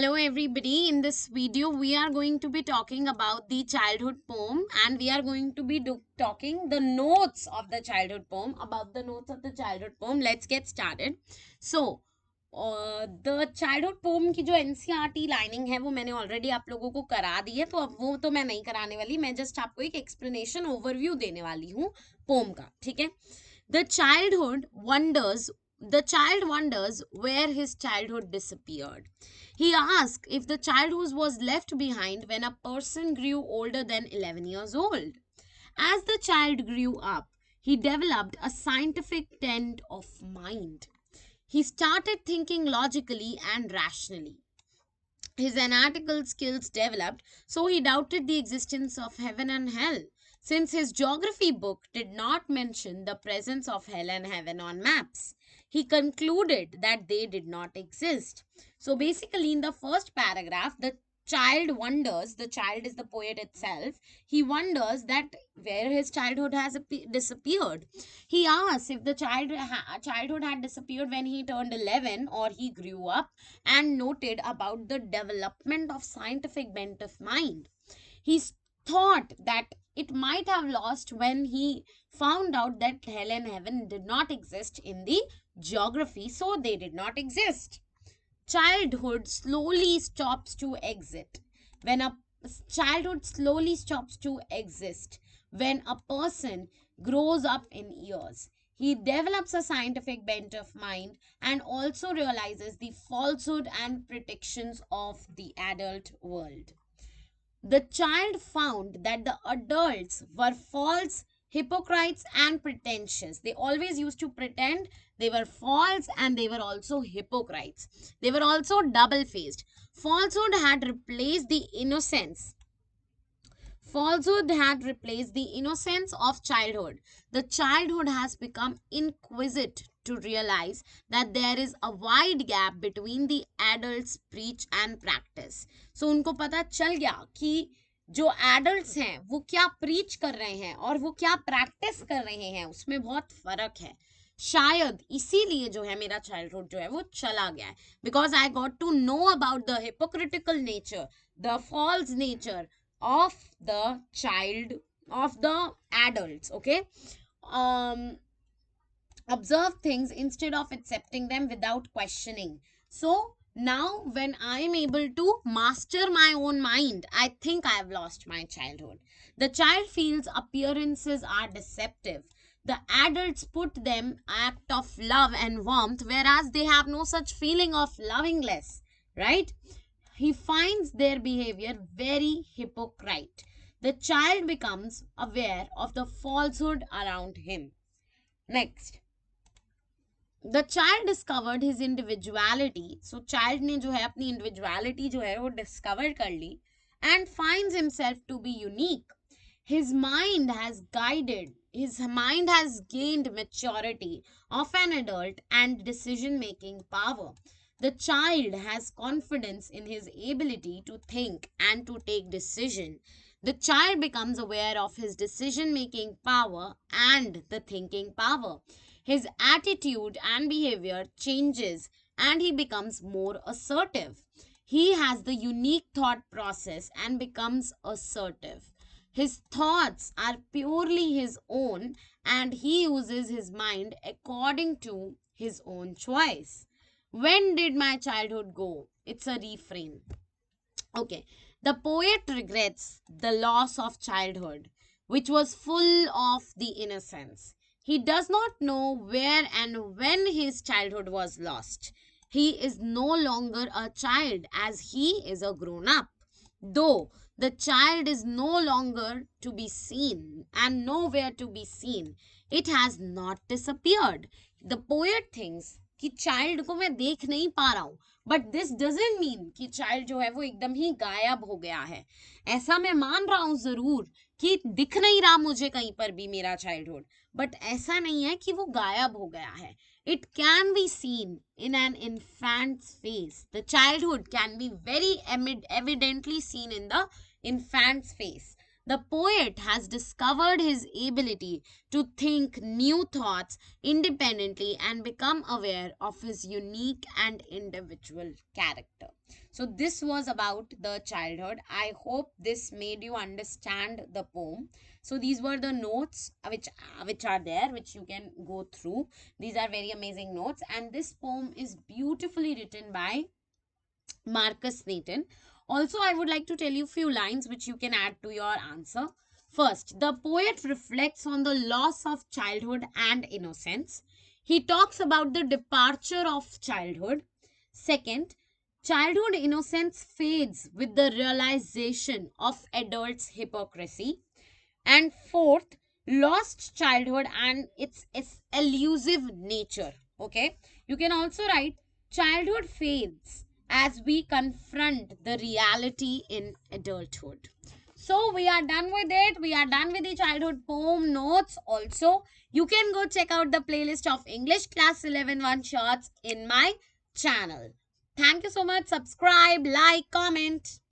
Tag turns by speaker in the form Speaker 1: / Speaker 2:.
Speaker 1: Hello everybody, in this video we are going to be talking about the childhood poem and we are going to be talking the notes of the childhood poem. About the notes of the childhood poem, let's get started. So, the childhood poem की जो NCERT lining है वो मैंने already आप लोगों को करा दी है, तो अब वो तो मैं नहीं कराने वाली, मैं जस्ट आपको एक एक्सप्लेनेशन ओवरव्यू देने वाली हूँ पोम का, ठीक है. The childhood wonders The child wonders where his childhood disappeared. He asks if the childhood was left behind when a person grew older than 11 years old. As the child grew up, he developed a scientific bent of mind. He started thinking logically and rationally. His analytical skills developed, so he doubted the existence of heaven and hell, since his geography book did not mention the presence of hell and heaven on maps. He concluded that they did not exist. So basically, in the first paragraph, the child is the poet itself, he wonders that where his childhood has disappeared. He asks if the childhood had disappeared when he turned 11 or he grew up, and noted about the development of scientific bent of mind. He thought that it might have lost when he found out that hell and heaven did not exist in the geography, so they did not exist. Childhood slowly stops to exist when a childhood slowly stops to exist when a person grows up in years. He develops a scientific bent of mind and also realizes the falsehood and predictions of the adult world. The child found that the adults were false, hypocrites, and pretentious. They always used to pretend, they were false, and they were also hypocrites. They were also double faced. Falsehood had replaced the innocence. Falsehood had replaced the innocence of childhood. The childhood has become inquisitive to realize that there is a wide gap between the adults' preach and practice. So उनको पता चल गया कि जो adults हैं वो क्या preach कर रहे हैं और वो क्या प्रैक्टिस कर रहे हैं, उसमें बहुत फर्क है. शायद इसीलिए जो है मेरा चाइल्डहुड जो है वो चला गया है, because I got to know about the hypocritical nature, the false nature of the adults. Okay, observe things instead of accepting them without questioning. So now when I am able to master my own mind, I think I have lost my childhood. The child feels appearances are deceptive. The adults put them act of love and warmth, whereas they have no such feeling of loving less, right? He finds their behavior very hypocrite. The child becomes aware of the falsehood around him. Next, the child discovered his individuality. So child ने जो है अपनी individuality जो है वो discover कर ली and finds himself to be unique. His mind has gained maturity of an adult and decision-making power. The child has confidence in his ability to think and to take decision. The child becomes aware of his decision-making power and the thinking power. His attitude and behavior changes and he becomes more assertive. He has the unique thought process and becomes assertive. His thoughts are purely his own and he uses his mind according to his own choice. When did my childhood go? It's a refrain. Okay. The poet regrets the loss of childhood, which was full of the innocence. He does not know where and when his childhood was lost. He is no longer a child as he is a grown up. Though the child is no longer to be seen and nowhere to be seen, it has not disappeared. The poet thinks कि child को मैं देख नहीं पा रहा हूं, but this doesn't mean कि child जो है वो एकदम ही गायब हो गया है. ऐसा मैं मान रहा हूं जरूर कि दिख नहीं रहा मुझे कहीं पर भी मेरा चाइल्डहुड, बट ऐसा नहीं है कि वो गायब हो गया है. It can be seen in an infant's face. The childhood can be very evidently seen in the infant's face. The poet has discovered his ability to think new thoughts independently and become aware of his unique and individual character. So, this was about the childhood. I hope this made you understand the poem. So, these were the notes which are there, which you can go through. These are very amazing notes, and this poem is beautifully written by Marcus Nathan. Also, I would like to tell you few lines which you can add to your answer. First, the poet reflects on the loss of childhood and innocence. He talks about the departure of childhood. Second, childhood innocence fades with the realization of adults' hypocrisy. And fourth, lost childhood and its elusive nature. Okay, you can also write childhood fades as we confront the reality in adulthood. So we are done with it. We are done with the childhood poem notes. Also, you can go check out the playlist of English class 11 one shots in my channel. Thank you so much. Subscribe, like, comment.